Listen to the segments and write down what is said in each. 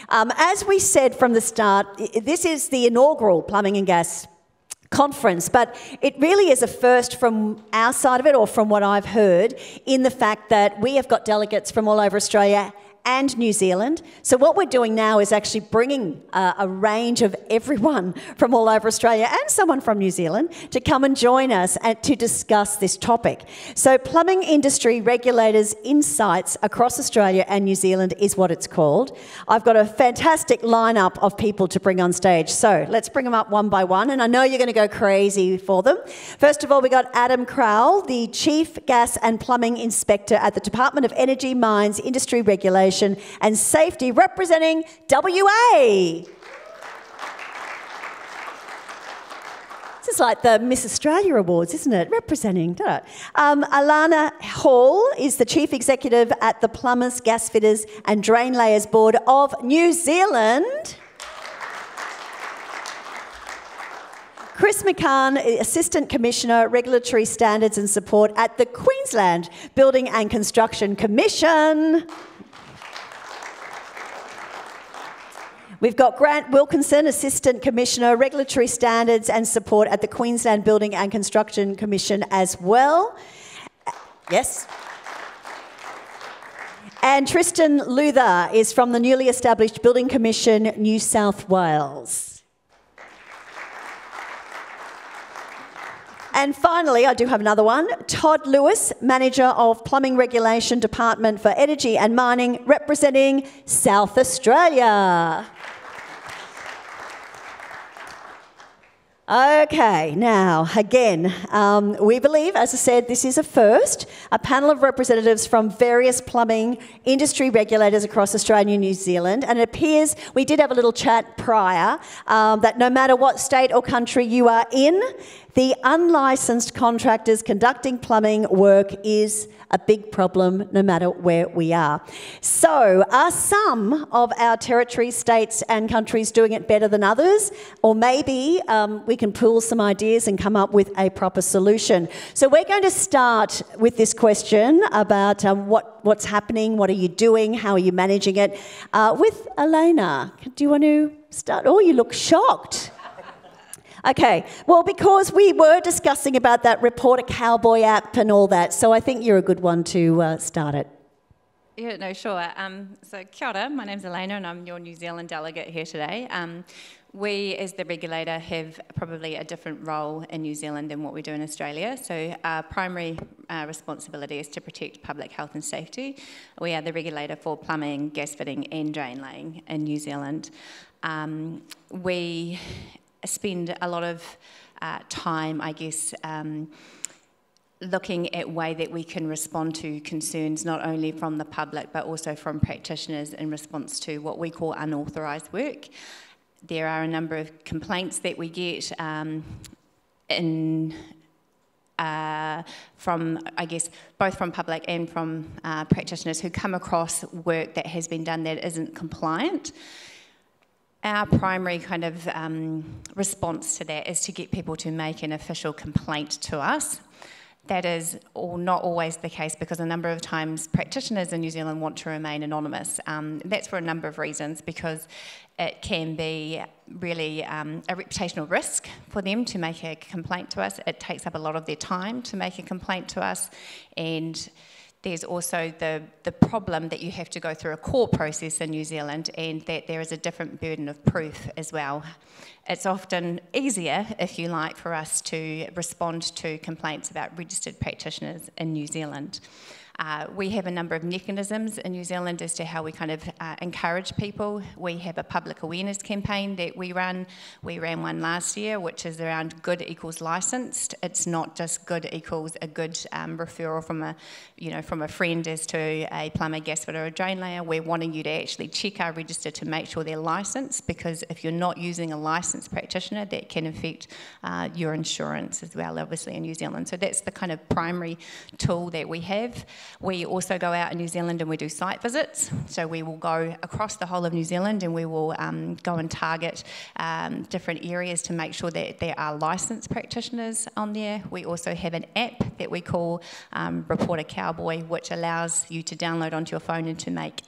As we said from the start, this is the inaugural Plumbing and Gas Conference, but it really is a first from our side of it, or from what I've heard, in the fact that we have got delegates from all over Australia and New Zealand. So what we're doing now is actually bringing a range of everyone from all over Australia and someone from New Zealand to come and join us and to discuss this topic. So Plumbing Industry Regulators Insights Across Australia and New Zealand is what it's called. I've got a fantastic lineup of people to bring on stage. So let's bring them up one by one, and I know you're going to go crazy for them. First of all, we got Adam Crowle, the Chief Gas and Plumbing Inspector at the Department of Energy, Mines, Industry Regulation and Safety, representing WA. This is like the Miss Australia Awards, isn't it? Representing. Aleyna Hall is the Chief Executive at the Plumbers, Gasfitters and Drain Layers Board of New Zealand. Chris McCahon, Assistant Commissioner, Regulatory Standards and Support at the Queensland Building and Construction Commission. We've got Grant Wilkinson, Assistant Commissioner, Regulatory Standards and Support at the Queensland Building and Construction Commission as well. Yes. And Tristan Luther is from the newly established Building Commission, New South Wales. And finally, I do have another one, Todd Lewis, Manager of Plumbing Regulation Department for Energy and Mining, representing South Australia. Okay, now, again, we believe, as I said, this is a first, a panel of representatives from various plumbing industry regulators across Australia and New Zealand, and it appears, we did have a little chat prior, that no matter what state or country you are in, the unlicensed contractors conducting plumbing work is a big problem no matter where we are. So, are some of our territories, states and countries doing it better than others? Or maybe we can pool some ideas and come up with a proper solution. So we're going to start with this question about what's happening, what are you doing, how are you managing it? With Aleyna, do you want to start? Oh, you look shocked. Okay, well, because we were discussing about that Reporter Cowboy app and all that, so I think you're a good one to start it. Yeah, no, sure. So kia ora, my name's Aleyna and I'm your New Zealand delegate here today. We, as the regulator, have probably a different role in New Zealand than what we do in Australia. So our primary responsibility is to protect public health and safety. We are the regulator for plumbing, gas fitting and drain laying in New Zealand. We spend a lot of time, I guess, looking at way that we can respond to concerns not only from the public but also from practitioners in response to what we call unauthorised work. There are a number of complaints that we get from, I guess, both from public and from practitioners who come across work that has been done that isn't compliant. Our primary kind of response to that is to get people to make an official complaint to us. That is not always the case because a number of times practitioners in New Zealand want to remain anonymous. That's for a number of reasons, because it can be really a reputational risk for them to make a complaint to us. It takes up a lot of their time to make a complaint to us, and there's also the problem that you have to go through a court process in New Zealand and that there is a different burden of proof as well. It's often easier, if you like, for us to respond to complaints about registered practitioners in New Zealand. We have a number of mechanisms in New Zealand as to how we kind of encourage people. We have a public awareness campaign that we run. We ran one last year, which is around good equals licensed. It's not just good equals a good referral from a friend as to a plumber, gas fitter or drain layer. We're wanting you to actually check our register to make sure they're licensed, because if you're not using a licensed practitioner, that can affect your insurance as well, obviously, in New Zealand. So that's the kind of primary tool that we have. We also go out in New Zealand and we do site visits. So we will go across the whole of New Zealand and we will go and target different areas to make sure that there are licensed practitioners on there. We also have an app that we call Reporter Cowboy, which allows you to download onto your phone and to make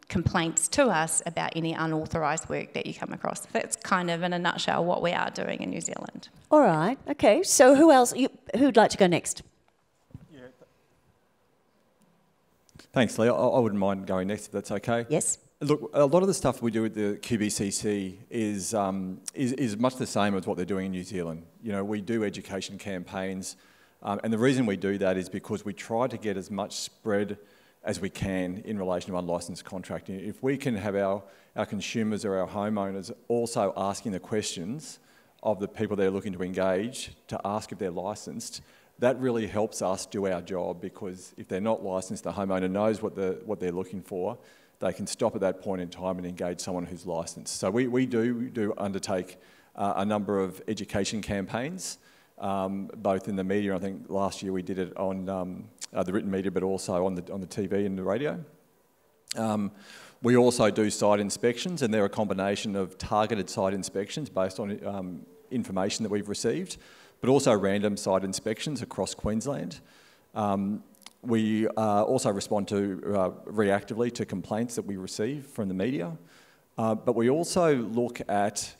complaints to us about any unauthorised work that you come across. That's kind of, in a nutshell, what we are doing in New Zealand. All right, okay. So who else, who'd like to go next? Thanks, Lee. I wouldn't mind going next if that's okay. Yes. Look, a lot of the stuff we do with the QBCC is much the same as what they're doing in New Zealand. You know, we do education campaigns, and the reason we do that is because we try to get as much spread as we can in relation to unlicensed contracting. If we can have our consumers or our homeowners also asking the questions of the people they're looking to engage to ask if they're licensed, that really helps us do our job, because if they're not licensed, the homeowner knows what they're looking for. They can stop at that point in time and engage someone who's licensed. So we do undertake a number of education campaigns, both in the media. I think last year we did it on the written media, but also on the TV and the radio. We also do site inspections, and they're a combination of targeted site inspections based on information that we've received, but also random site inspections across Queensland. We also respond reactively to complaints that we receive from the media, but we also look at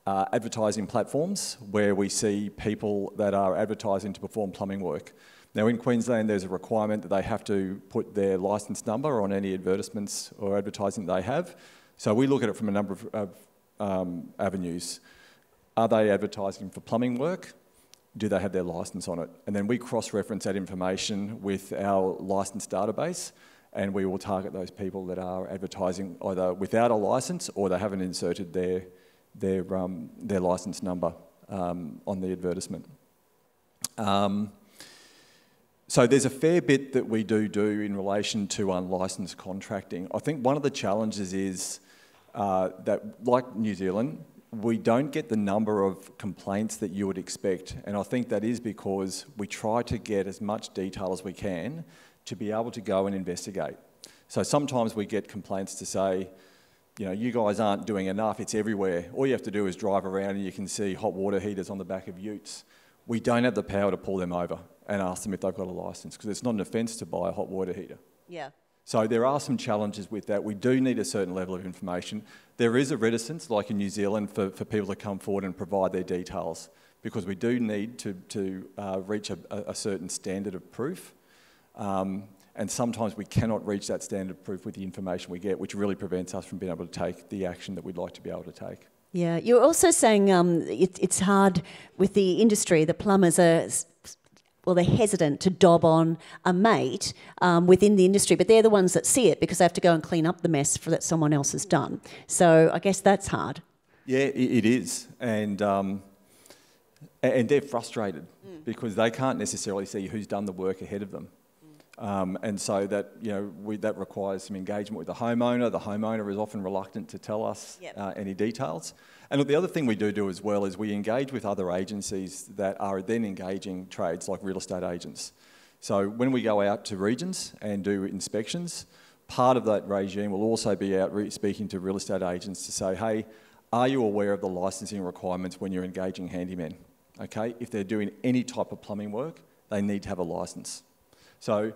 advertising platforms where we see people that are advertising to perform plumbing work. Now in Queensland there's a requirement that they have to put their licence number on any advertisements or advertising they have. So we look at it from a number of avenues. Are they advertising for plumbing work? Do they have their licence on it? And then we cross-reference that information with our licence database, and we will target those people that are advertising either without a licence or they haven't inserted their licence number on the advertisement. So there's a fair bit that we do in relation to unlicensed contracting. I think one of the challenges is that, like New Zealand, we don't get the number of complaints that you would expect, and I think that is because we try to get as much detail as we can to be able to go and investigate. So sometimes we get complaints to say, you know, you guys aren't doing enough, it's everywhere. All you have to do is drive around and you can see hot water heaters on the back of utes. We don't have the power to pull them over and ask them if they've got a licence, because it's not an offence to buy a hot water heater. Yeah. So there are some challenges with that. We do need a certain level of information. There is a reticence, like in New Zealand, for people to come forward and provide their details, because we do need to reach a certain standard of proof. And sometimes we cannot reach that standard of proof with the information we get, which really prevents us from being able to take the action that we'd like to be able to take. Yeah, you're also saying it's hard with the industry. The plumbers are... well, they're hesitant to dob on a mate within the industry, but they're the ones that see it because they have to go and clean up the mess that someone else has done. So I guess that's hard. Yeah, it is, and they're frustrated because they can't necessarily see who's done the work ahead of them, and so that that requires some engagement with the homeowner. The homeowner is often reluctant to tell us any details. And look, the other thing we do as well is we engage with other agencies that are then engaging trades like real estate agents. So when we go out to regions and do inspections, part of that regime will also be out speaking to real estate agents to say, hey, are you aware of the licensing requirements when you're engaging handymen? Okay, if they're doing any type of plumbing work, they need to have a licence. So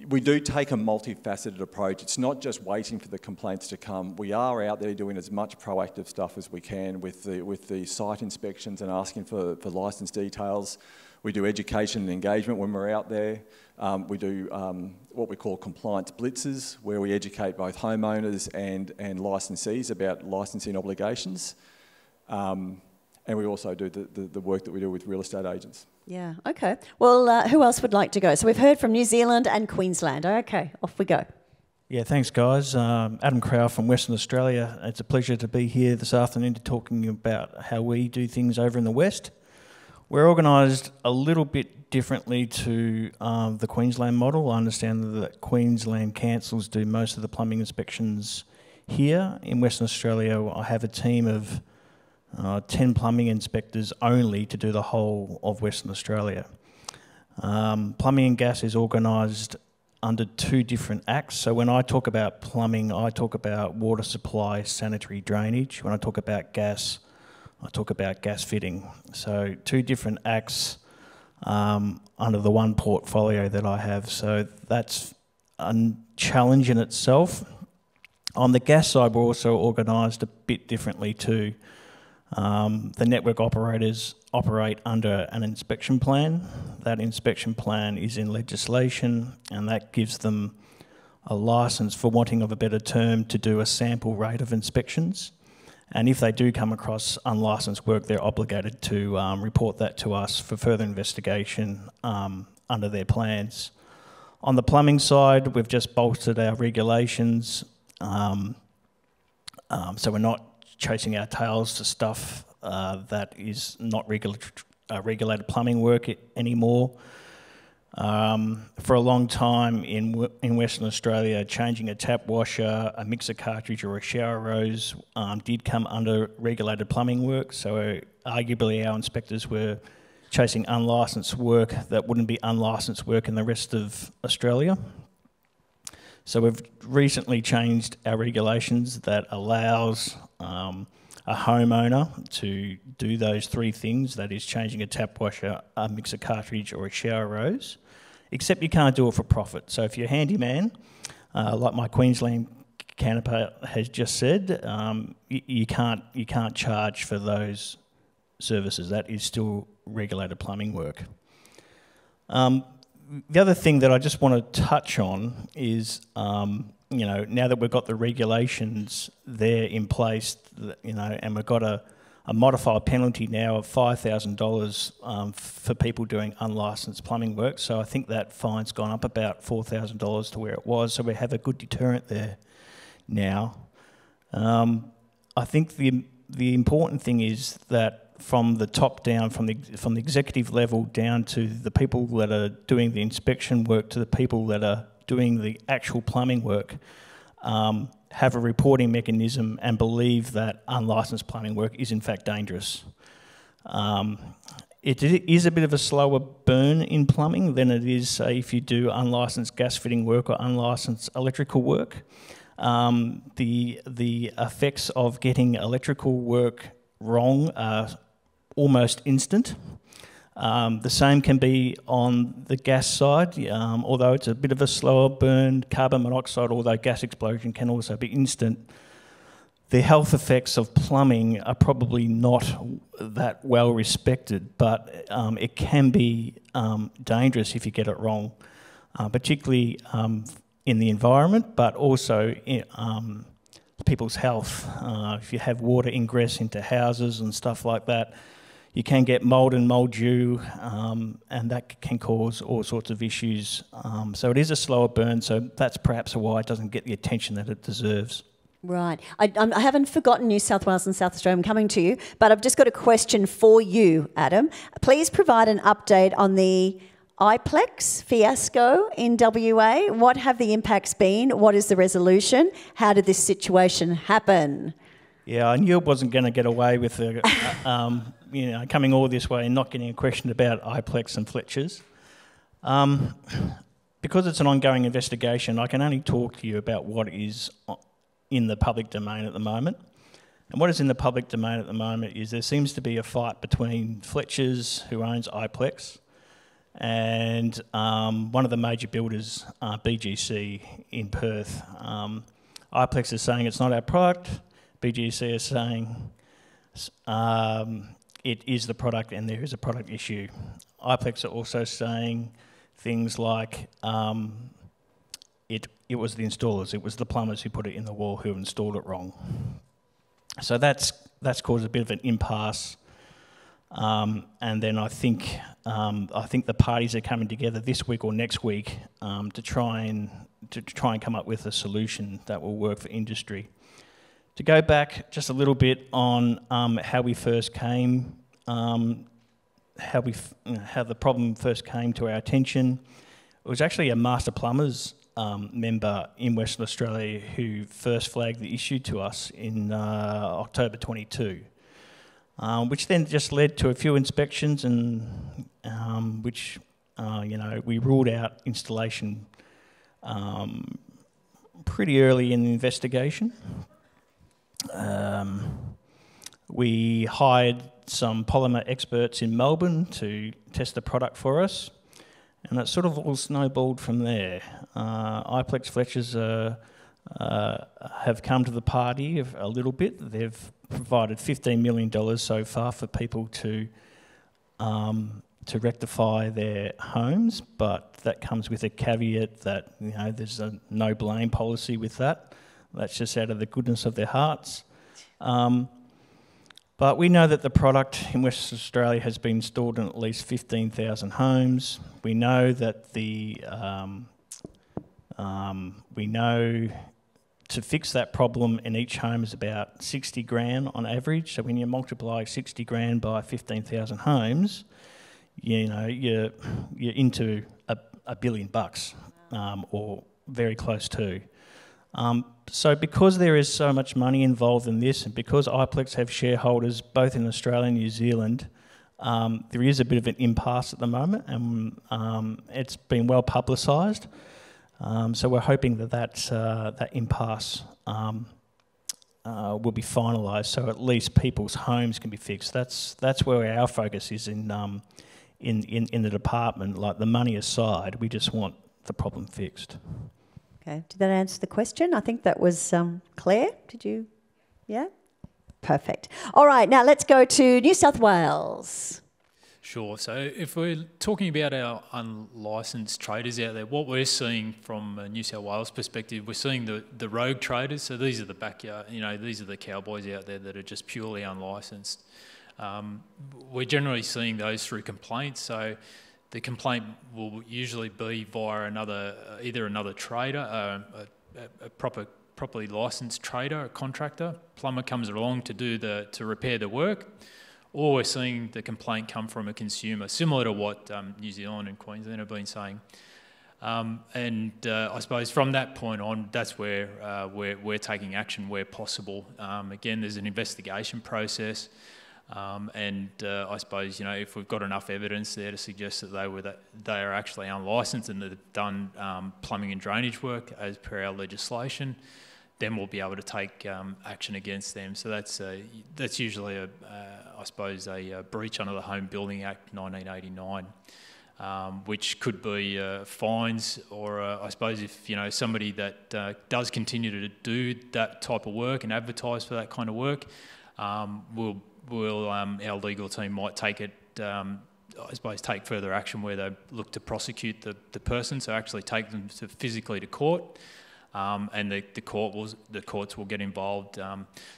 we do take a multifaceted approach. It's not just waiting for the complaints to come. We are out there doing as much proactive stuff as we can with the site inspections and asking for licence details. We do education and engagement when we're out there. We do what we call compliance blitzes, where we educate both homeowners and licensees about licensing obligations. And we also do the work that we do with real estate agents. Yeah, okay. Well, who else would like to go? So we've heard from New Zealand and Queensland. Okay, off we go. Yeah, thanks, guys. Adam Crowle from Western Australia. It's a pleasure to be here this afternoon to talking about how we do things over in the West. We're organised a little bit differently to the Queensland model. I understand that Queensland councils do most of the plumbing inspections here. In Western Australia, I have a team of 10 plumbing inspectors only to do the whole of Western Australia. Plumbing and gas is organised under 2 different acts. So when I talk about plumbing, I talk about water supply, sanitary drainage. When I talk about gas, I talk about gas fitting. So 2 different acts under the one portfolio that I have. So that's a challenge in itself. On the gas side, we're also organised a bit differently too. The network operators operate under an inspection plan. That inspection plan is in legislation, and that gives them a licence, for wanting of a better term, to do a sample rate of inspections. And if they do come across unlicensed work, they're obligated to report that to us for further investigation under their plans. On the plumbing side, we've just bolstered our regulations, so we're not chasing our tails to stuff that is not regulated plumbing work anymore. For a long time in Western Australia, changing a tap washer, a mixer cartridge or a shower rose did come under regulated plumbing work, so arguably our inspectors were chasing unlicensed work that wouldn't be unlicensed work in the rest of Australia. So we've recently changed our regulations that allows a homeowner to do those three things, that is changing a tap washer, a mixer cartridge or a shower rose, except you can't do it for profit. So if you're a handyman, like my Queensland counterpart has just said, you can't charge for those services. That is still regulated plumbing work. The other thing that I just want to touch on is, now that we've got the regulations there in place, and we've got a modified penalty now of $5,000 for people doing unlicensed plumbing work. So I think that fine's gone up about $4,000 to where it was. So we have a good deterrent there now. I think the important thing is that from the top down, from the executive level down to the people that are doing the inspection work, to the people that are doing the actual plumbing work, have a reporting mechanism and believe that unlicensed plumbing work is in fact dangerous. It is a bit of a slower burn in plumbing than it is, say, if you do unlicensed gas fitting work or unlicensed electrical work. The effects of getting electrical work wrong are almost instant. The same can be on the gas side, although it's a bit of a slower burn. Carbon monoxide, although gas explosion can also be instant. The health effects of plumbing are probably not that well respected, but it can be dangerous if you get it wrong, particularly in the environment, but also in people's health. If you have water ingress into houses and stuff like that, you can get mould and mouldew, and that can cause all sorts of issues. So it is a slower burn, so that's perhaps why it doesn't get the attention that it deserves. Right. I haven't forgotten New South Wales and South Australia. I'm coming to you, but I've just got a question for you, Adam. Please provide an update on the Iplex fiasco in WA. What have the impacts been? What is the resolution? How did this situation happen? Yeah, I knew it wasn't going to get away with coming all this way and not getting a question about Iplex and Fletcher's. Because it's an ongoing investigation, I can only talk to you about what is in the public domain at the moment. And what is in the public domain at the moment is there seems to be a fight between Fletcher's, who owns Iplex, and one of the major builders, BGC, in Perth. Iplex is saying it's not our product. BGC is saying it is the product and there is a product issue. Iplex are also saying things like it was the installers, it was the plumbers who put it in the wall who installed it wrong. So that's caused a bit of an impasse. And then I think the parties are coming together this week or next week to try and come up with a solution that will work for industry. To go back just a little bit on how we first came, how the problem first came to our attention. It was actually a Master Plumbers member in Western Australia who first flagged the issue to us in October 22, which then just led to a few inspections and which we ruled out installation pretty early in the investigation. We hired some polymer experts in Melbourne to test the product for us, and it sort of all snowballed from there. Iplex Fletchers are have come to the party a little bit. They've provided $15 million so far for people to rectify their homes, but that comes with a caveat that, you know, there's a no blame policy with that. That's just out of the goodness of their hearts. But we know that the product in Western Australia has been installed in at least 15,000 homes. We know that we know to fix that problem in each home is about 60 grand on average. So when you multiply 60 grand by 15,000 homes, you know, you're into $1 billion, or very close to. So because there is so much money involved in this, and because iPlex have shareholders both in Australia and New Zealand, there is a bit of an impasse at the moment, and it's been well publicised. So we're hoping that impasse will be finalised, so at least people's homes can be fixed. That's where our focus is in the department. Like, the money aside, we just want the problem fixed. Okay, did that answer the question? I think that was Claire. Did you? Yeah? Perfect. All right, now let's go to New South Wales. Sure. So if we're talking about our unlicensed traders out there, what we're seeing from a New South Wales perspective, we're seeing the rogue traders. So these are the backyard, you know, these are the cowboys out there that are just purely unlicensed. We're generally seeing those through complaints. So the complaint will usually be via either another trader, a properly licensed trader, a contractor. Plumber comes along to repair the work, or we're seeing the complaint come from a consumer, similar to what New Zealand and Queensland have been saying. I suppose from that point on, that's where we're taking action where possible. Again, there's an investigation process. I suppose, you know, if we've got enough evidence there to suggest that they are actually unlicensed and they've done plumbing and drainage work as per our legislation, then we'll be able to take action against them. So that's usually I suppose a breach under the Home Building Act 1989, which could be fines, or I suppose if, you know, somebody that does continue to do that type of work and advertise for that kind of work, our legal team might take it, I suppose, take further action where they look to prosecute the person, so actually take them physically to court, and the courts will get involved.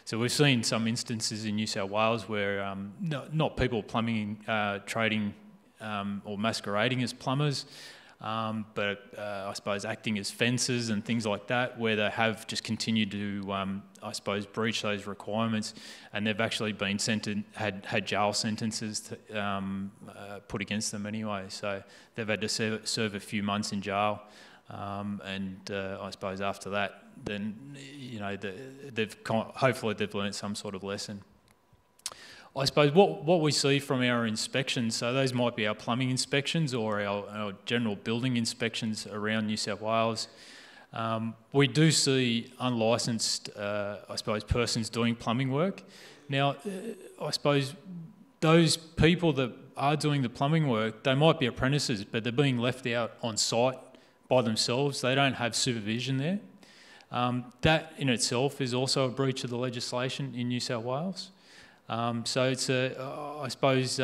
So we've seen some instances in New South Wales where not people plumbing, trading, or masquerading as plumbers, but I suppose acting as fences and things like that, where they have just continued to, I suppose, breach those requirements, and they've actually been had jail sentences put against them anyway. So they've had to serve a few months in jail, and I suppose after that, then, you know, hopefully they've learnt some sort of lesson. I suppose what we see from our inspections, so those might be our plumbing inspections or our general building inspections around New South Wales. We do see unlicensed, I suppose, persons doing plumbing work. Now, I suppose those people that are doing the plumbing work, they might be apprentices, but they're being left out on site by themselves. They don't have supervision there. That in itself is also a breach of the legislation in New South Wales. So it's I suppose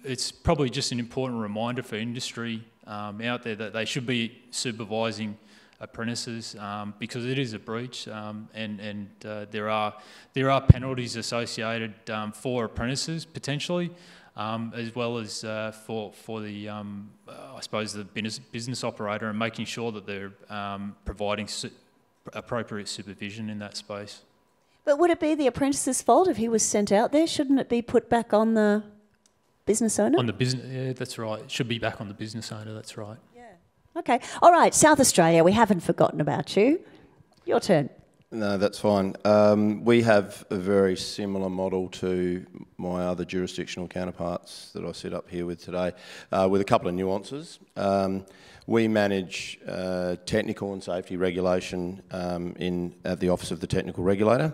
it's probably just an important reminder for industry out there that they should be supervising apprentices, because it is a breach, and there are penalties associated for apprentices potentially, as well as for the I suppose the business operator, and making sure that they're providing appropriate supervision in that space. But would it be the apprentice's fault if he was sent out there? Shouldn't it be put back on the business owner? On the business, yeah, that's right. It should be back on the business owner, that's right. Yeah. Okay. All right, South Australia, we haven't forgotten about you. Your turn. No, that's fine. We have a very similar model to my other jurisdictional counterparts that I sit up here with today, with a couple of nuances. We manage technical and safety regulation at the Office of the Technical Regulator.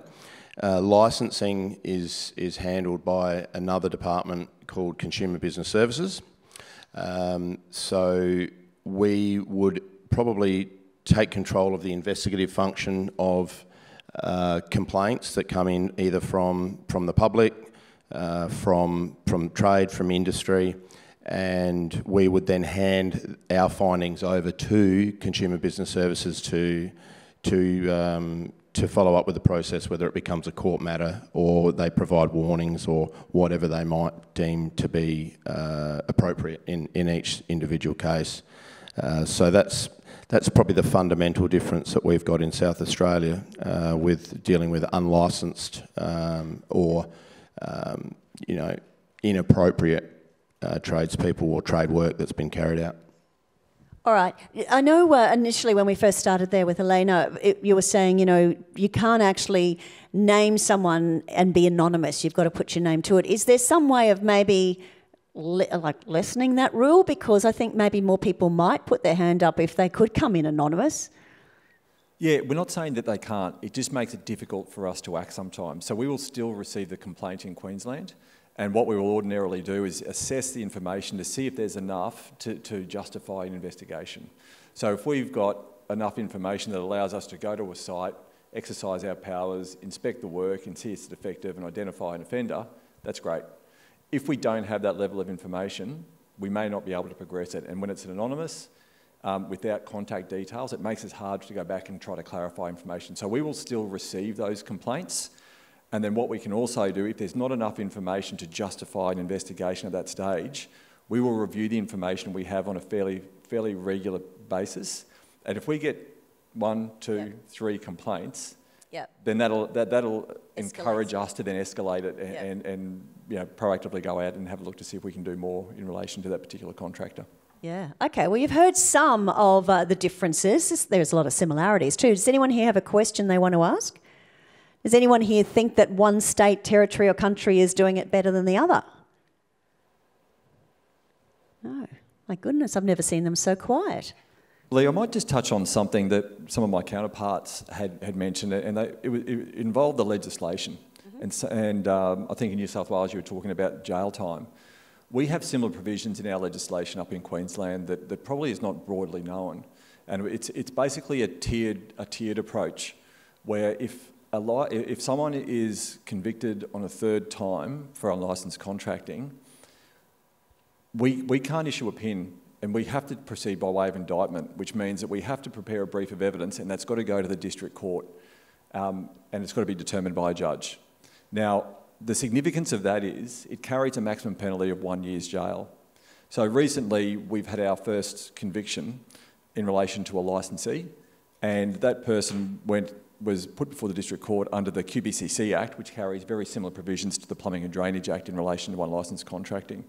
Licensing is handled by another department called Consumer Business Services. So we would probably take control of the investigative function of complaints that come in either from the public, from trade, from industry, and we would then hand our findings over to Consumer Business Services to follow up with the process, whether it becomes a court matter or they provide warnings or whatever they might deem to be appropriate in each individual case. So that's probably the fundamental difference that we've got in South Australia with dealing with unlicensed or inappropriate tradespeople or trade work that's been carried out. All right. I know initially when we first started there with Aleyna, you were saying, you can't actually name someone and be anonymous. You've got to put your name to it. Is there some way of maybe lessening that rule? Because I think maybe more people might put their hand up if they could come in anonymous. Yeah, we're not saying that they can't. It just makes it difficult for us to act sometimes. So we will still receive the complaint in Queensland. And what we will ordinarily do is assess the information to see if there's enough to justify an investigation. So if we've got enough information that allows us to go to a site, exercise our powers, inspect the work and see if it's defective and identify an offender, that's great. If we don't have that level of information, we may not be able to progress it. And when it's anonymous, without contact details, it makes it hard to go back and try to clarify information. So we will still receive those complaints. And then what we can also do, if there's not enough information to justify an investigation at that stage, we will review the information we have on a fairly regular basis. And if we get 1, 2, 3 complaints, then that'll encourage us to then escalate it and proactively go out and have a look to see if we can do more in relation to that particular contractor. Yeah. Okay. Well, you've heard some of the differences. There's a lot of similarities too. Does anyone here have a question they want to ask? Does anyone here think that one state, territory or country is doing it better than the other? No. My goodness, I've never seen them so quiet. Lee, I might just touch on something that some of my counterparts had mentioned, and it involved the legislation. And I think in New South Wales you were talking about jail time. We have similar provisions in our legislation up in Queensland that probably is not broadly known. And it's basically a tiered approach where if someone is convicted on a third time for unlicensed contracting, we can't issue a PIN and we have to proceed by way of indictment, which means that we have to prepare a brief of evidence and that's got to go to the district court and it's got to be determined by a judge. Now, the significance of that is it carries a maximum penalty of 1 year's jail. So recently we've had our first conviction in relation to a licensee and that person was put before the district court under the QBCC Act, which carries very similar provisions to the Plumbing and Drainage Act in relation to unlicensed contracting.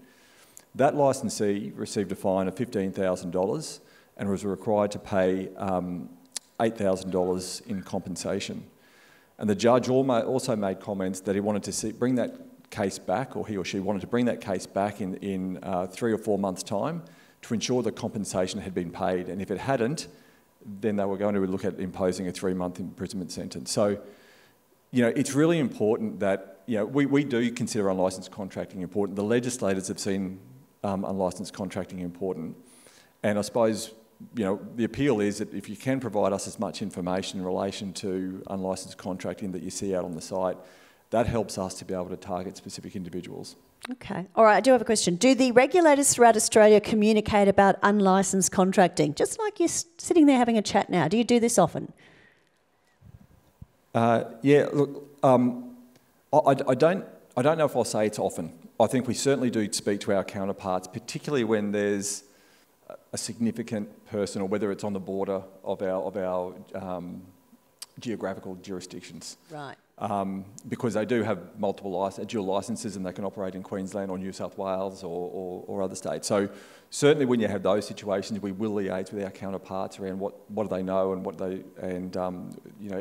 That licensee received a fine of $15,000 and was required to pay $8,000 in compensation. And the judge also made comments that he wanted to bring that case back, or he or she wanted to bring that case back in 3 or 4 months' time to ensure the compensation had been paid. And if it hadn't, then they were going to look at imposing a 3-month imprisonment sentence. So, it's really important that, we do consider unlicensed contracting important. The legislators have seen unlicensed contracting important. And I suppose, the appeal is that if you can provide us as much information in relation to unlicensed contracting that you see out on the site, that helps us to be able to target specific individuals. Okay. All right, I do have a question. Do the regulators throughout Australia communicate about unlicensed contracting? Just like you're sitting there having a chat now. Do you do this often? Yeah, look, I don't know if I'll say it's often. I think we certainly do speak to our counterparts, particularly when there's a significant person or whether it's on the border of our geographical jurisdictions. Right. Because they do have multiple dual licences and they can operate in Queensland or New South Wales or other states. So certainly when you have those situations, we will liaise with our counterparts around what do they know and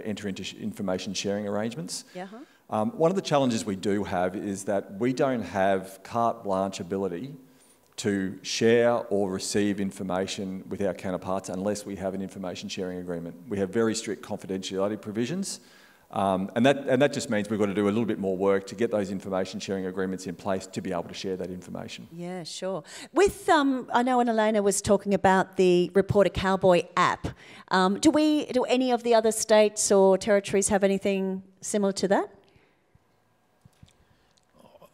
enter into information sharing arrangements. Yeah. One of the challenges we do have is that we don't have carte blanche ability to share or receive information with our counterparts unless we have an information sharing agreement. We have very strict confidentiality provisions And that just means we've got to do a little bit more work to get those information sharing agreements in place to be able to share that information. Yeah, sure. With, I know when Aleyna was talking about the Reporter Cowboy app, do any of the other states or territories have anything similar to that?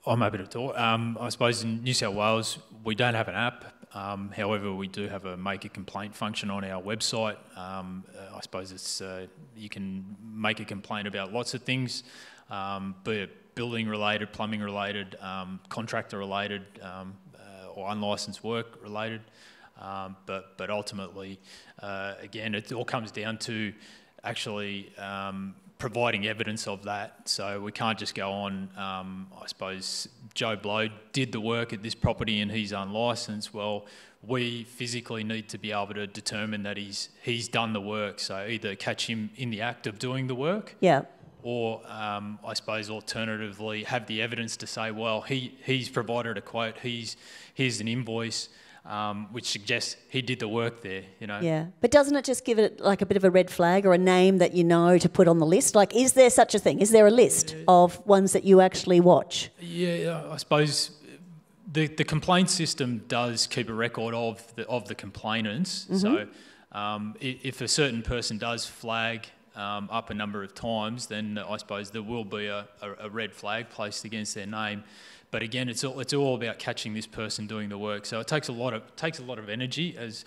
I'm happy to talk. I suppose in New South Wales, we don't have an app. However, we do have a make a complaint function on our website. I suppose it's you can make a complaint about lots of things, be it building related, plumbing related, contractor related, or unlicensed work related. But ultimately, again, it all comes down to actually providing evidence of that. So we can't just go on, I suppose, Joe Blow did the work at this property and he's unlicensed. Well, we physically need to be able to determine that he's done the work. So either catch him in the act of doing the work, yeah, or I suppose alternatively have the evidence to say, well, he's provided a quote, here's an invoice, which suggests he did the work there, you know. Yeah, but doesn't it just give it like a bit of a red flag or a name that you know to put on the list? Like, is there such a thing? Is there a list of ones that you actually watch? Yeah, I suppose the complaint system does keep a record of the complainants. Mm-hmm. So if a certain person does flag up a number of times, then I suppose there will be a red flag placed against their name. But again, it's all about catching this person doing the work. So it takes a lot of energy, as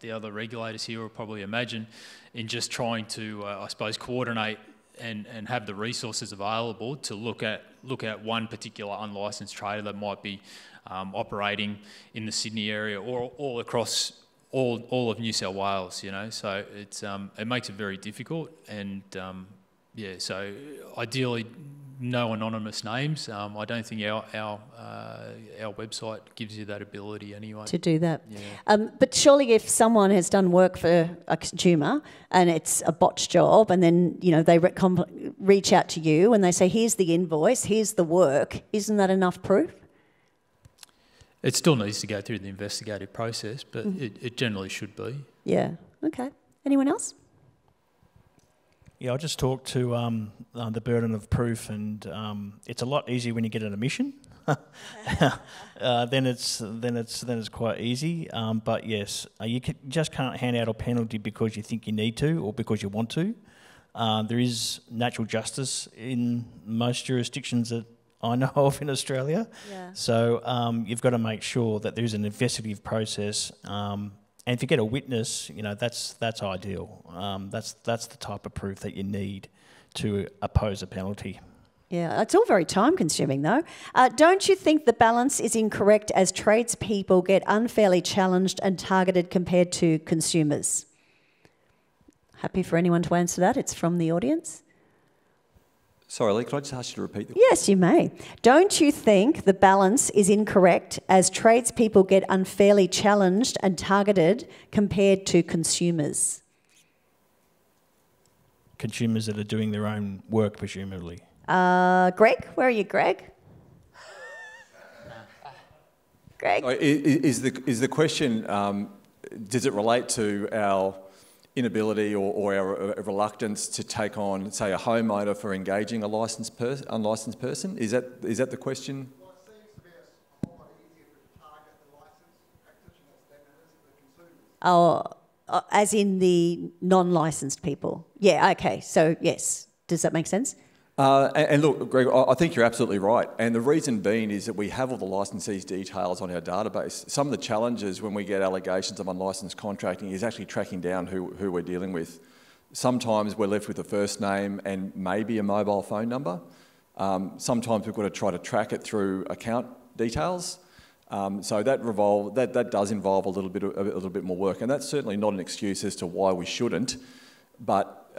the other regulators here will probably imagine, in just trying to I suppose coordinate and have the resources available to look at one particular unlicensed trader that might be operating in the Sydney area or all across all of New South Wales. You know, so it makes it very difficult. And so ideally, no anonymous names. I don't think our website gives you that ability anyway. To do that. Yeah. But surely if someone has done work for a consumer and it's a botched job and then, you know, they reach out to you and they say, here's the invoice, here's the work, isn't that enough proof? It still needs to go through the investigative process, but it generally should be. Yeah. Okay. Anyone else? Yeah, I just talked to the burden of proof, and it's a lot easier when you get an admission. Then it's quite easy. But yes, you just can't hand out a penalty because you think you need to or because you want to. There is natural justice in most jurisdictions that I know of in Australia. Yeah. So you've got to make sure that there's an investigative process. And if you get a witness, you know, that's ideal. That's the type of proof that you need to oppose a penalty. Yeah, it's all very time-consuming, though. Don't you think the balance is incorrect as tradespeople get unfairly challenged and targeted compared to consumers? Happy for anyone to answer that. It's from the audience. Sorry, Lee, can I just ask you to repeat the question? Yes, you may. Don't you think the balance is incorrect as tradespeople get unfairly challenged and targeted compared to consumers? Consumers that are doing their own work, presumably. Greg, where are you, Greg? Greg? Is the question, does it relate to our inability or our reluctance to take on, say, a homeowner for engaging a unlicensed person? Is that the question? Well, it seems to be a whole lot easier to target the licensed practitioners than it is the consumers. Oh, as in the non-licensed people. Yeah, okay. So, yes. Does that make sense? And look, Greg, I think you're absolutely right. And the reason being is that we have all the licensees' details on our database. Some of the challenges when we get allegations of unlicensed contracting is actually tracking down who we're dealing with. Sometimes we're left with a first name and maybe a mobile phone number. Sometimes we've got to try to track it through account details. So that does involve a little bit more work. And that's certainly not an excuse as to why we shouldn't. But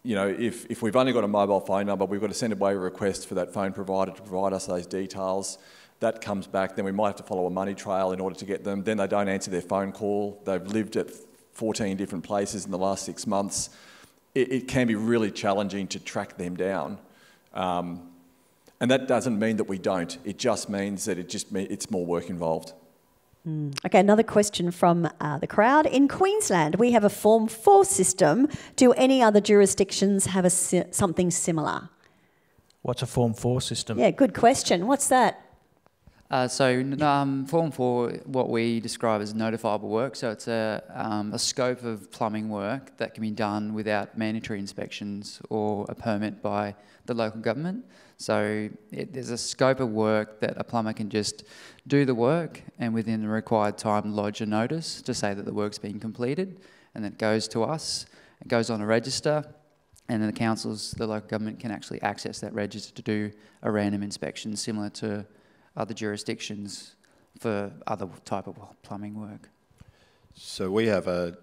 you know, if we've only got a mobile phone number, we've got to send away a request for that phone provider to provide us those details. That comes back, then we might have to follow a money trail in order to get them. Then they don't answer their phone call. They've lived at 14 different places in the last 6 months. It can be really challenging to track them down. And that doesn't mean that we don't. It just means that it's more work involved. Okay, another question from the crowd. In Queensland, we have a Form 4 system. Do any other jurisdictions have something similar? What's a Form 4 system? Yeah, good question. What's that? Form 4, what we describe as notifiable work, so it's a scope of plumbing work that can be done without mandatory inspections or a permit by the local government. So there's a scope of work that a plumber can just do the work and within the required time lodge a notice to say that the work's been completed, and then it goes to us, it goes on a register, and then the councils, the local government can actually access that register to do a random inspection similar to other jurisdictions for other type of plumbing work. So we have a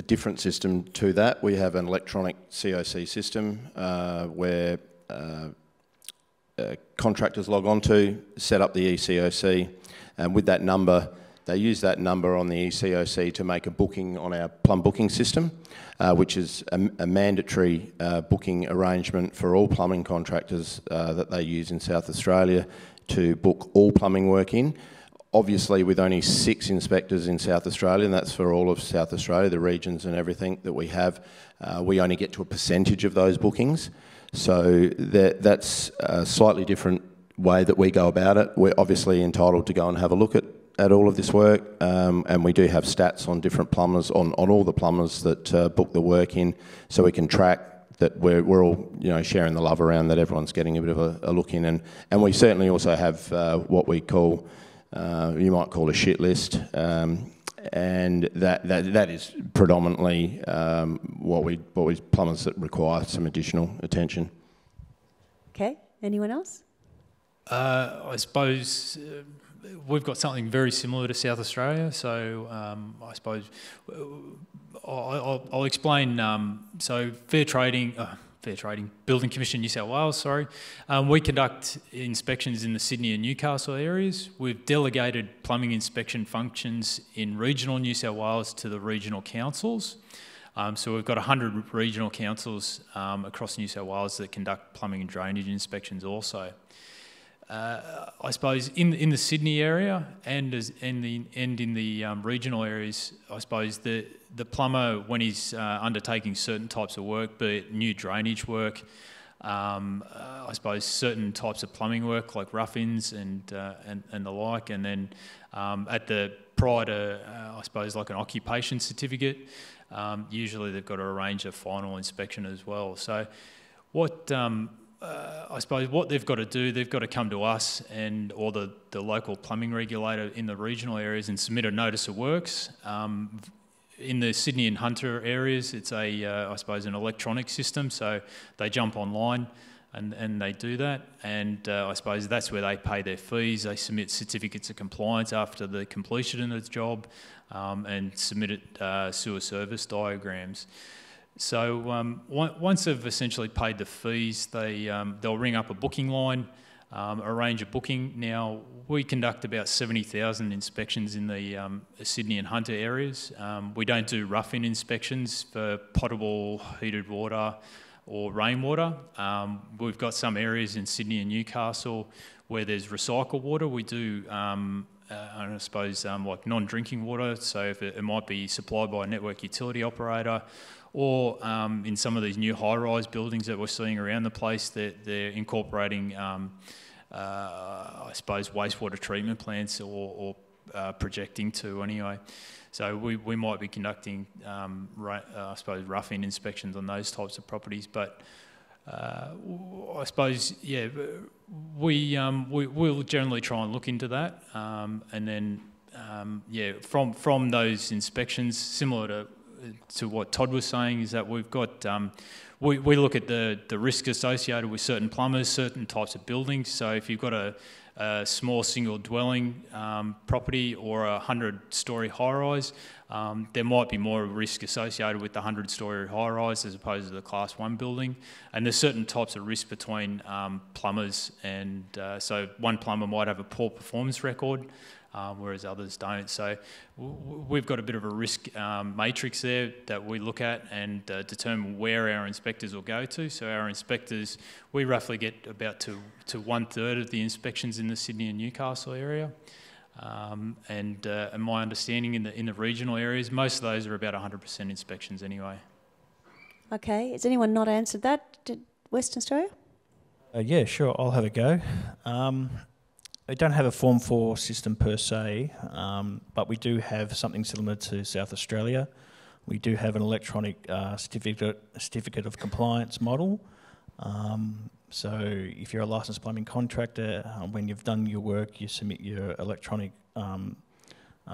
different system to that. We have an electronic COC system where contractors log on to, set up the ECOC, and with that number, they use that number on the ECOC to make a booking on our plumb booking system, which is a mandatory booking arrangement for all plumbing contractors that they use in South Australia to book all plumbing work in. Obviously, with only 6 inspectors in South Australia, and that's for all of South Australia, the regions and everything that we have, we only get to a percentage of those bookings. So that's a slightly different way that we go about it. We're obviously entitled to go and have a look at all of this work, and we do have stats on different plumbers, on all the plumbers that book the work in, so we can track that we're all, you know, sharing the love around, that everyone's getting a bit of a look in. And we certainly also have what we call, you might call a shit list, and that is predominantly what we plumbers that require some additional attention. Okay, anyone else? I suppose we've got something very similar to South Australia, so I suppose I'll explain. So Fair Trading, Building Commission New South Wales, sorry. We conduct inspections in the Sydney and Newcastle areas. We've delegated plumbing inspection functions in regional New South Wales to the regional councils. So we've got 100 regional councils across New South Wales that conduct plumbing and drainage inspections also. I suppose in the Sydney area and in the regional areas, I suppose the plumber, when he's undertaking certain types of work, be it new drainage work, I suppose certain types of plumbing work like rough-ins and the like, and then prior to I suppose like an occupation certificate, usually they've got to arrange a final inspection as well. So what I suppose what they've got to do, they've got to come to us or the local plumbing regulator in the regional areas and submit a notice of works. In the Sydney and Hunter areas, it's I suppose an electronic system, so they jump online and they do that, and I suppose that's where they pay their fees. They submit certificates of compliance after the completion of the job and submit sewer service diagrams. So once they've essentially paid the fees, they'll ring up a booking line, arrange a booking. Now, we conduct about 70,000 inspections in the Sydney and Hunter areas. We don't do rough-in inspections for potable heated water or rainwater. We've got some areas in Sydney and Newcastle where there's recycled water. We do, I suppose, like non-drinking water, so if it might be supplied by a network utility operator, or in some of these new high-rise buildings that we're seeing around the place, they're incorporating, I suppose, wastewater treatment plants or projecting to anyway. So we might be conducting, I suppose, rough-in inspections on those types of properties. But I suppose, yeah, we'll generally try and look into that, and then, yeah, from those inspections, similar to what Todd was saying, is that we've got we look at the risk associated with certain plumbers, certain types of buildings. So if you've got a small single dwelling property or a 100-storey high-rise, there might be more risk associated with the 100-storey high-rise as opposed to the Class 1 building. And there's certain types of risk between plumbers, and so one plumber might have a poor performance record, whereas others don't. So we've got a bit of a risk matrix there that we look at and determine where our inspectors will go to. So our inspectors, we roughly get about to 1/3 of the inspections in the Sydney and Newcastle area. And my understanding in the regional areas, most of those are about 100% inspections anyway. Okay, has anyone not answered that? Did Western Australia? Yeah, sure, I'll have a go. We don't have a Form 4 system per se, but we do have something similar to South Australia. We do have an electronic certificate of compliance model. So if you're a licensed plumbing contractor, when you've done your work, you submit your electronic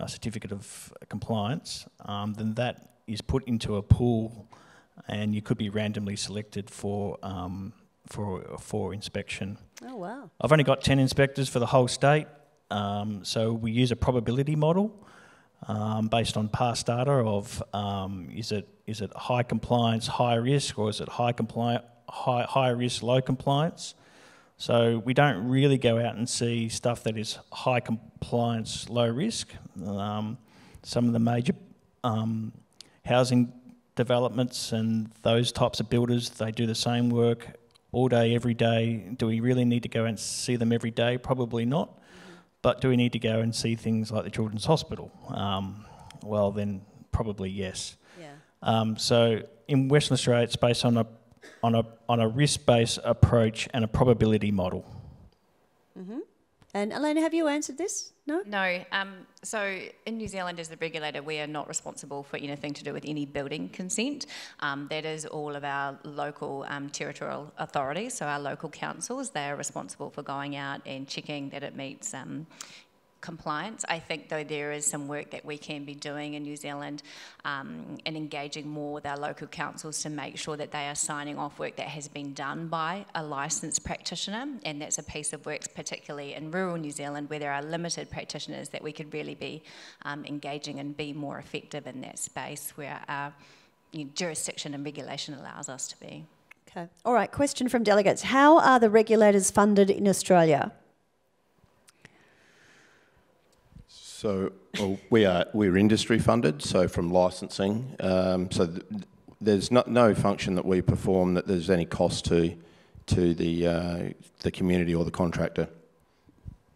certificate of compliance, then that is put into a pool and you could be randomly selected for inspection. Oh, wow. I've only got 10 inspectors for the whole state, so we use a probability model based on past data of is it high compliance, high risk, or is it high risk, low compliance? So we don't really go out and see stuff that is high compliance, low risk. Some of the major housing developments and those types of builders, they do the same work all day, every day. Do we really need to go and see them every day? Probably not. But do we need to go and see things like the Children's Hospital? Well, then probably yes. Yeah. So in Western Australia, it's based on a risk-based approach and a probability model. Mm-hmm. And Aleyna, have you answered this? No? No. So in New Zealand, as the regulator, we are not responsible for anything to do with any building consent. That is all of our local territorial authorities, so our local councils. They are responsible for going out and checking that it meets compliance. I think, though, there is some work that we can be doing in New Zealand and engaging more with our local councils to make sure that they are signing off work that has been done by a licensed practitioner, and that's a piece of work particularly in rural New Zealand where there are limited practitioners that we could really be engaging and be more effective in that space where our jurisdiction and regulation allows us to be. Okay. All right, question from delegates. How are the regulators funded in Australia? So we're industry funded, so from licensing. There's no function that we perform that there's any cost to the community or the contractor.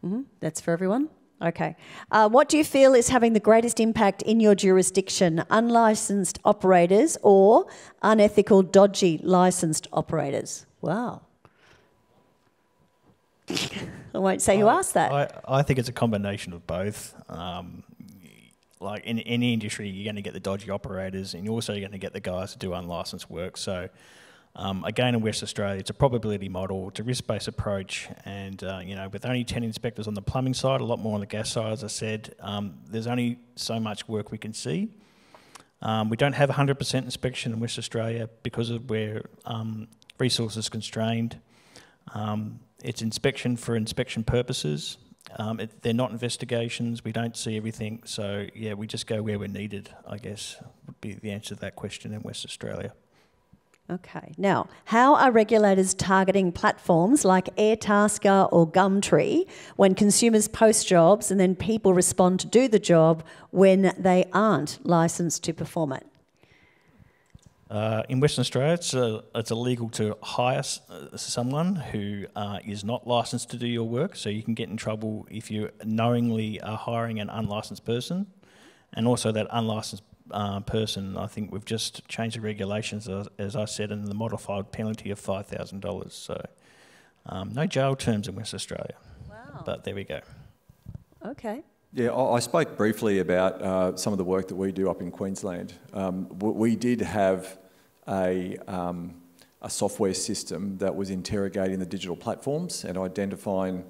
Mm-hmm. That's for everyone? Okay. What do you feel is having the greatest impact in your jurisdiction? Unlicensed operators or unethical, dodgy licensed operators? Wow. I won't say who asked that. I think it's a combination of both. Like in any industry, you're going to get the dodgy operators and you're also going to get the guys who do unlicensed work. So again, in West Australia, it's a probability model, it's a risk-based approach, and with only 10 inspectors on the plumbing side, a lot more on the gas side, as I said, there's only so much work we can see. We don't have 100% inspection in West Australia because of where resources constrained. It's inspection for inspection purposes. They're not investigations. We don't see everything. So, yeah, we just go where we're needed, I guess, would be the answer to that question in West Australia. Okay. Now, how are regulators targeting platforms like Airtasker or Gumtree when consumers post jobs and then people respond to do the job when they aren't licensed to perform it? In Western Australia, it's illegal to hire someone who is not licensed to do your work, so you can get in trouble if you knowingly are hiring an unlicensed person. And also that unlicensed person, I think we've just changed the regulations, as I said, in the modified penalty of $5,000. So no jail terms in West Australia. Wow. But there we go. Okay. Yeah, I spoke briefly about some of the work that we do up in Queensland. We did have a software system that was interrogating the digital platforms and identifying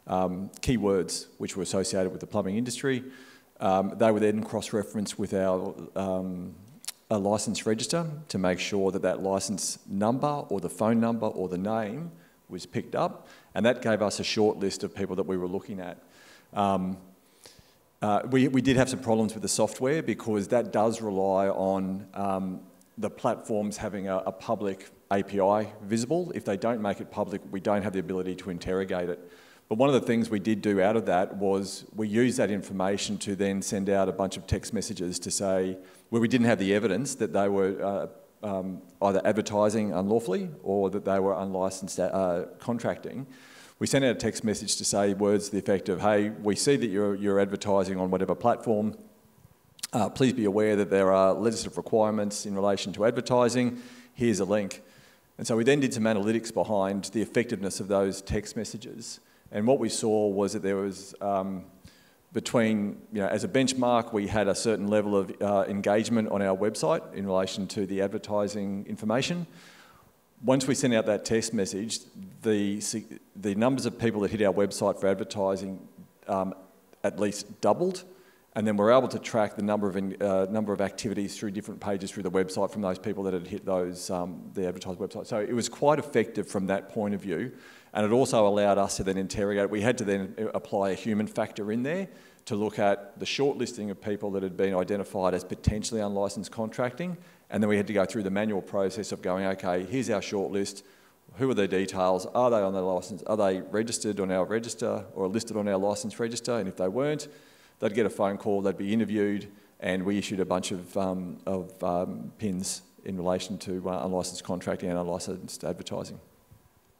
keywords which were associated with the plumbing industry. They were then cross-referenced with our a licence register to make sure that that licence number or the phone number or the name was picked up, and that gave us a short list of people that we were looking at. We did have some problems with the software because that does rely on the platforms having a public API visible. If they don't make it public, we don't have the ability to interrogate it. But one of the things we did do out of that was we used that information to then send out a bunch of text messages to say, where we didn't have the evidence that they were either advertising unlawfully or that they were unlicensed contracting, We sent out a text message to say words to the effect of, hey, we see that you're advertising on whatever platform. Please be aware that there are legislative requirements in relation to advertising. Here's a link. And so we then did some analytics behind the effectiveness of those text messages. And what we saw was that there was, as a benchmark, we had a certain level of engagement on our website in relation to the advertising information. Once we sent out that text message, the numbers of people that hit our website for advertising at least doubled. And then we're able to track the number of activities through different pages through the website from those people that had hit those the advertised website. So it was quite effective from that point of view, and it also allowed us to then interrogate. We had to then apply a human factor in there to look at the shortlisting of people that had been identified as potentially unlicensed contracting, and then we had to go through the manual process of going, okay, here's our shortlist. Who are their details? Are they on the licence? Are they registered on our register or listed on our licence register? And if they weren't, they'd get a phone call, they'd be interviewed, and we issued a bunch of pins in relation to unlicensed contracting and unlicensed advertising.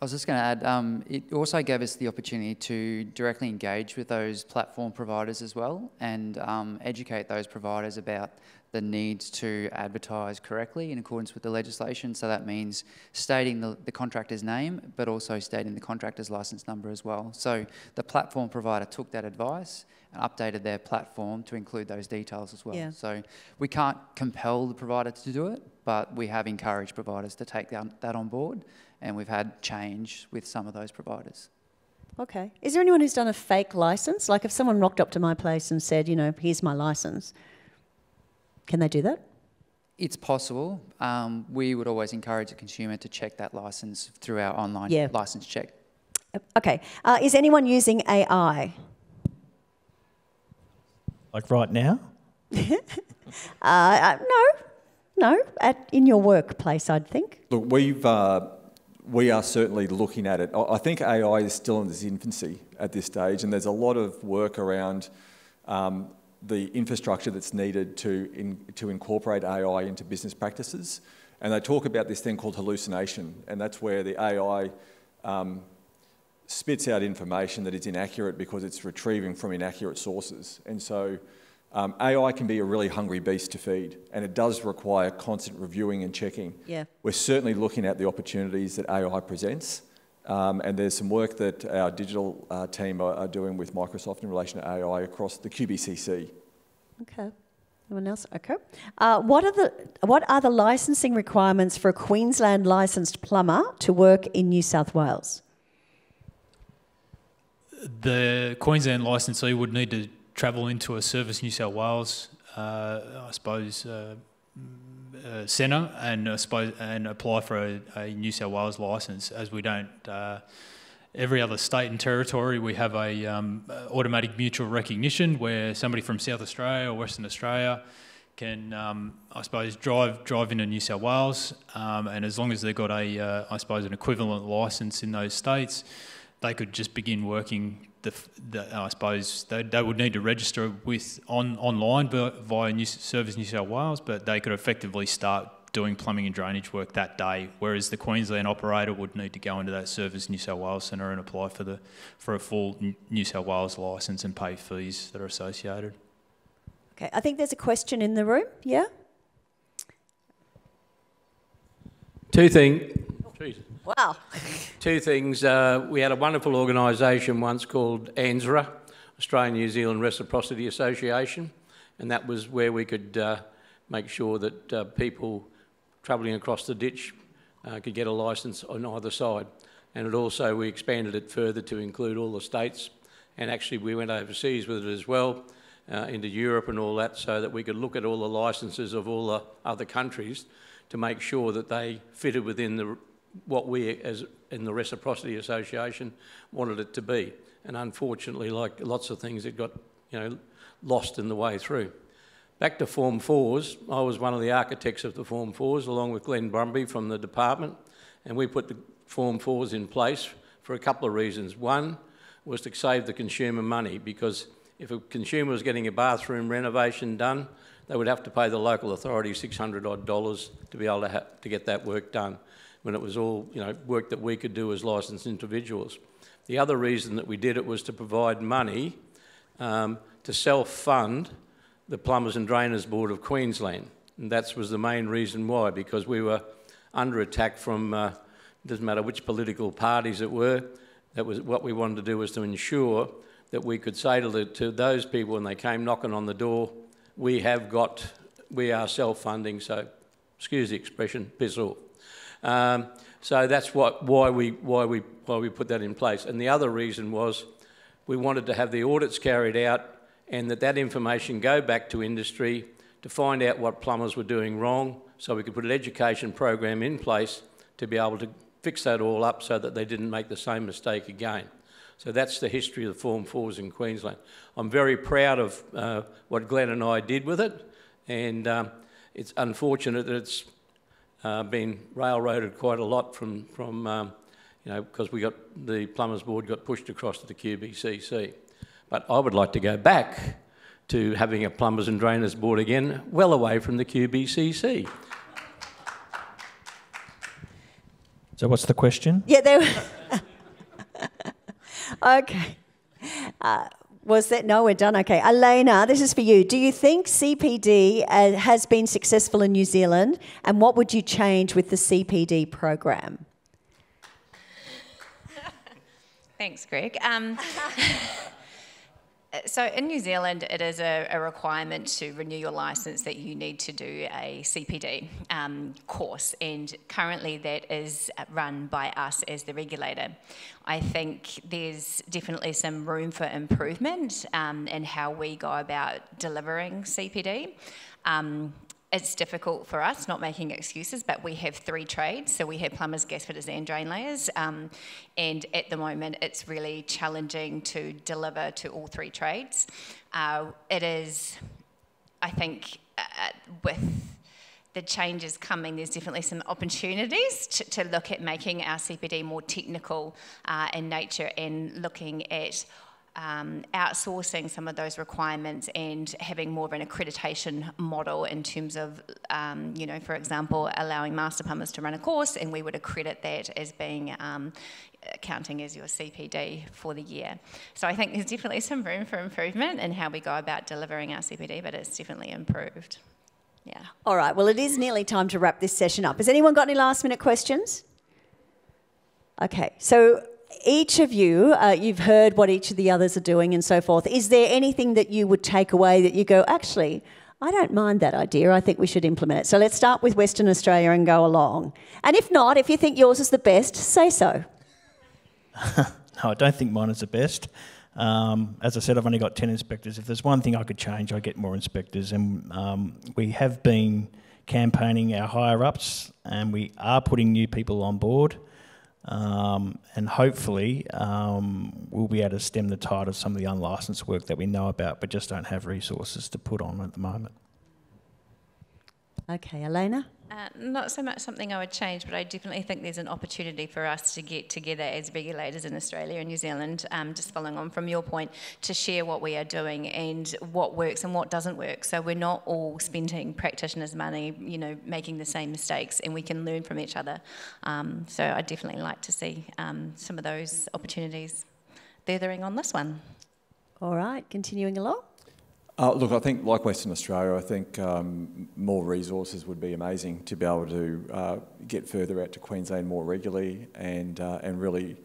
I was just going to add, it also gave us the opportunity to directly engage with those platform providers as well, and educate those providers about the need to advertise correctly in accordance with the legislation. So that means stating the contractor's name, but also stating the contractor's licence number as well. So the platform provider took that advice and updated their platform to include those details as well. Yeah. So we can't compel the provider to do it, but we have encouraged providers to take that on board, and we've had change with some of those providers. Okay. Is there anyone who's done a fake licence? Like if someone rocked up to my place and said, here's my licence, can they do that? It's possible. We would always encourage a consumer to check that licence through our online licence check. Okay. Is anyone using AI? Like right now? No. In your workplace, I'd think. Look, we are certainly looking at it. I think AI is still in its infancy at this stage, and there's a lot of work around the infrastructure that's needed to incorporate AI into business practices. And they talk about this thing called hallucination, and that's where the AI spits out information that is inaccurate because it's retrieving from inaccurate sources. And so AI can be a really hungry beast to feed, and it does require constant reviewing and checking. Yeah. We're certainly looking at the opportunities that AI presents, and there's some work that our digital team are doing with Microsoft in relation to AI across the QBCC. Okay. Anyone else? Okay. What are the licensing requirements for a Queensland licensed plumber to work in New South Wales? The Queensland licensee would need to travel into a Service New South Wales, centre and apply for a New South Wales licence, as we don't. Every other state and territory, we have a automatic mutual recognition where somebody from South Australia or Western Australia can, drive into New South Wales, and as long as they've got an equivalent licence in those states, they could just begin working. They would need to register online via Service New South Wales, but they could effectively start doing plumbing and drainage work that day, whereas the Queensland operator would need to go into that Service New South Wales centre and apply for a full New South Wales licence and pay fees that are associated. Okay, I think there's a question in the room. Yeah? Two things. Wow. Two things. We had a wonderful organisation once called ANZRA, Australian New Zealand Reciprocity Association, and that was where we could make sure that people travelling across the ditch could get a licence on either side. And we expanded it further to include all the states, and actually we went overseas with it as well, into Europe and all that, so that we could look at all the licences of all the other countries to make sure that they fitted within what we, as in the Reciprocity Association, wanted it to be. And unfortunately, like lots of things, it got lost in the way through. Back to Form 4s, I was one of the architects of the Form 4s, along with Glenn Brumby from the department, and we put the Form 4s in place for a couple of reasons. One was to save the consumer money, because if a consumer was getting a bathroom renovation done, they would have to pay the local authority $600 odd to be able to get that work done, when it was all work that we could do as licensed individuals. The other reason that we did it was to provide money to self-fund the Plumbers and Drainers Board of Queensland. And that was the main reason why, because we were under attack from, doesn't matter which political parties it were. That was what we wanted to do, was to ensure that we could say to those people when they came knocking on the door, we are self-funding, so excuse the expression, piss off. So that's why we put that in place. And the other reason was we wanted to have the audits carried out and that information go back to industry to find out what plumbers were doing wrong, so we could put an education program in place to be able to fix that all up so that they didn't make the same mistake again. So that's the history of the Form 4s in Queensland. I'm very proud of what Glenn and I did with it, and it's unfortunate that it's been railroaded quite a lot from because the Plumbers Board got pushed across to the QBCC. But I would like to go back to having a Plumbers and Drainers Board again, well away from the QBCC. So what's the question? Yeah, there. Okay. Was that? No, we're done. Okay. Aleyna, this is for you. Do you think CPD has been successful in New Zealand, and what would you change with the CPD program? Thanks, Greg. So in New Zealand, it is a requirement to renew your licence that you need to do a CPD course, and currently that is run by us as the regulator. I think there's definitely some room for improvement in how we go about delivering CPD. It's difficult for us, not making excuses, but we have 3 trades. So we have plumbers, gas fitters and drain layers. And at the moment, it's really challenging to deliver to all 3 trades. It is, I think, with the changes coming, there's definitely some opportunities to look at making our CPD more technical in nature and looking at outsourcing some of those requirements and having more of an accreditation model in terms of, for example, allowing master plumbers to run a course, and we would accredit that as being counting as your CPD for the year. So I think there's definitely some room for improvement in how we go about delivering our CPD, but it's definitely improved. Yeah. All right. Well, it is nearly time to wrap this session up. Has anyone got any last-minute questions? Okay. So each of you, you've heard what each of the others are doing and so forth. Is there anything that you would take away that you go, actually, I don't mind that idea, I think we should implement it? So let's start with Western Australia and go along. And if not, if you think yours is the best, say so. No, I don't think mine is the best. As I said, I've only got 10 inspectors. If there's one thing I could change, I'd get more inspectors. And we have been campaigning our higher-ups, and we are putting new people on board. And hopefully we'll be able to stem the tide of some of the unlicensed work that we know about but just don't have resources to put on at the moment. Okay, Aleyna? Not so much something I would change, but I definitely think there's an opportunity for us to get together as regulators in Australia and New Zealand, just following on from your point, to share what we are doing and what works and what doesn't work. So we're not all spending practitioners' money, making the same mistakes, and we can learn from each other. So I'd definitely like to see some of those opportunities furthering on this one. All right, continuing along. Look, I think, like Western Australia, I think more resources would be amazing to be able to get further out to Queensland more regularly and really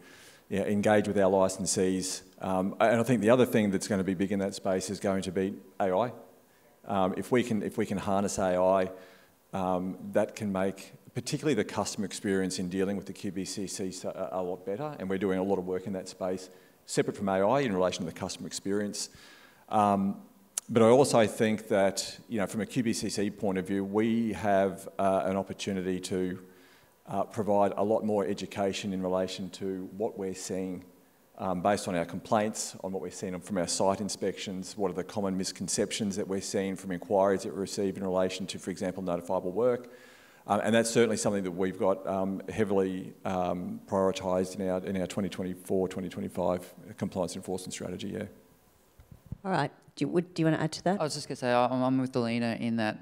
engage with our licensees. And I think the other thing that's going to be big in that space is going to be AI. If we can harness AI, that can make particularly the customer experience in dealing with the QBCC a lot better. And we're doing a lot of work in that space, separate from AI in relation to the customer experience. But I also think that, from a QBCC point of view, we have an opportunity to provide a lot more education in relation to what we're seeing based on our complaints, on what we're seeing from our site inspections, what are the common misconceptions that we're seeing from inquiries that we receive in relation to, for example, notifiable work. And that's certainly something that we've got heavily prioritised in our 2024-2025 compliance enforcement strategy, yeah. All right. Do you want to add to that? I was just going to say, I'm with Aleyna in that,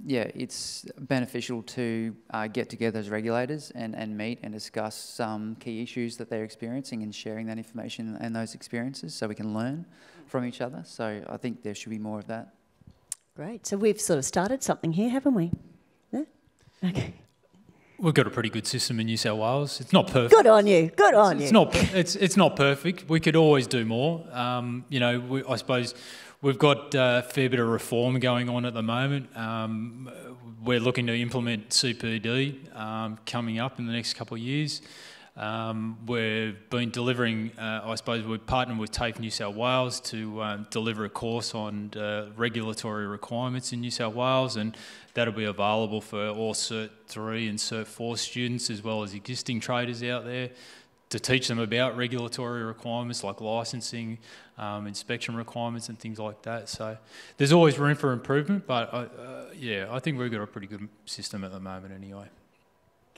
it's beneficial to get together as regulators and meet and discuss some key issues that they're experiencing and sharing that information and those experiences so we can learn from each other. So I think there should be more of that. Great. So we've sort of started something here, haven't we? Yeah? Okay. We've got a pretty good system in New South Wales. It's not perfect. Good on you. Good on you. It's not perfect. We could always do more. I suppose we've got a fair bit of reform going on at the moment. We're looking to implement CPD coming up in the next couple of years. We've been delivering, we've partnered with TAFE New South Wales to deliver a course on regulatory requirements in New South Wales, and that'll be available for all Cert 3 and Cert 4 students as well as existing traders out there to teach them about regulatory requirements like licensing, inspection requirements and things like that. So there's always room for improvement, but I think we've got a pretty good system at the moment anyway.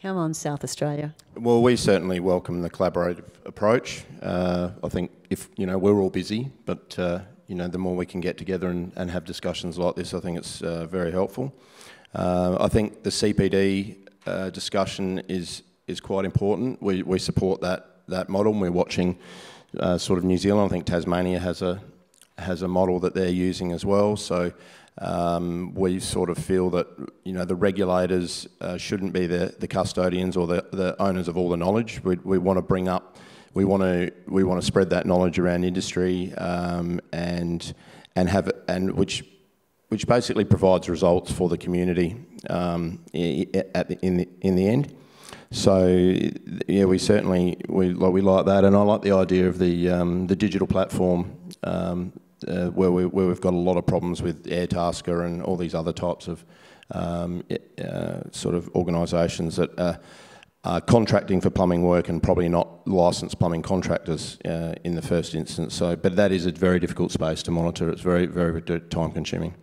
Come on, South Australia. Well, we certainly welcome the collaborative approach. I think we're all busy, but the more we can get together and have discussions like this, I think it's very helpful. I think the CPD discussion is quite important. We support that model, and we're watching sort of New Zealand. I think Tasmania has a model that they're using as well. So we sort of feel that the regulators shouldn't be the custodians or the owners of all the knowledge. We want to bring up, we want to spread that knowledge around industry and which basically provides results for the community in the end. So we certainly like that, and I like the idea of the digital platform. Where we've got a lot of problems with Airtasker and all these other types of sort of organisations that are contracting for plumbing work and probably not licensed plumbing contractors in the first instance. But that is a very difficult space to monitor. It's very, very time consuming.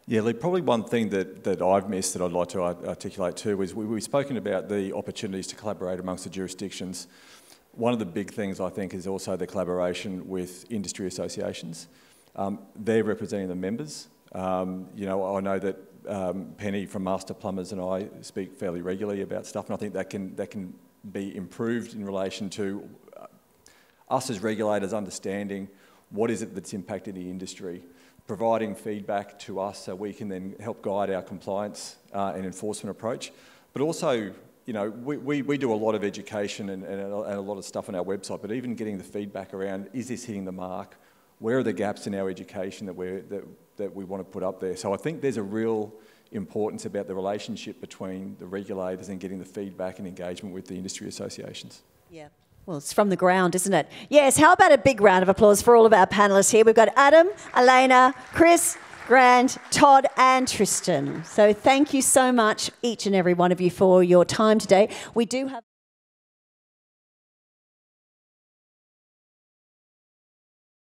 Yeah, Lee, probably one thing that I've missed that I'd like to articulate too is we've spoken about the opportunities to collaborate amongst the jurisdictions. One of the big things I think is also the collaboration with industry associations. They're representing the members. I know that Penny from Master Plumbers and I speak fairly regularly about stuff, and I think that can be improved in relation to us as regulators understanding what is it that's impacting the industry, providing feedback to us so we can then help guide our compliance and enforcement approach, but also we do a lot of education and a lot of stuff on our website, but even getting the feedback around, is this hitting the mark? Where are the gaps in our education that we want to put up there? So I think there's a real importance about the relationship between the regulators and getting the feedback and engagement with the industry associations. Yeah. Well, it's from the ground, isn't it? Yes, how about a big round of applause for all of our panellists here? We've got Adam, Aleyna, Chris, Grant, Todd and Tristan. So thank you so much, each and every one of you, for your time today. We do have...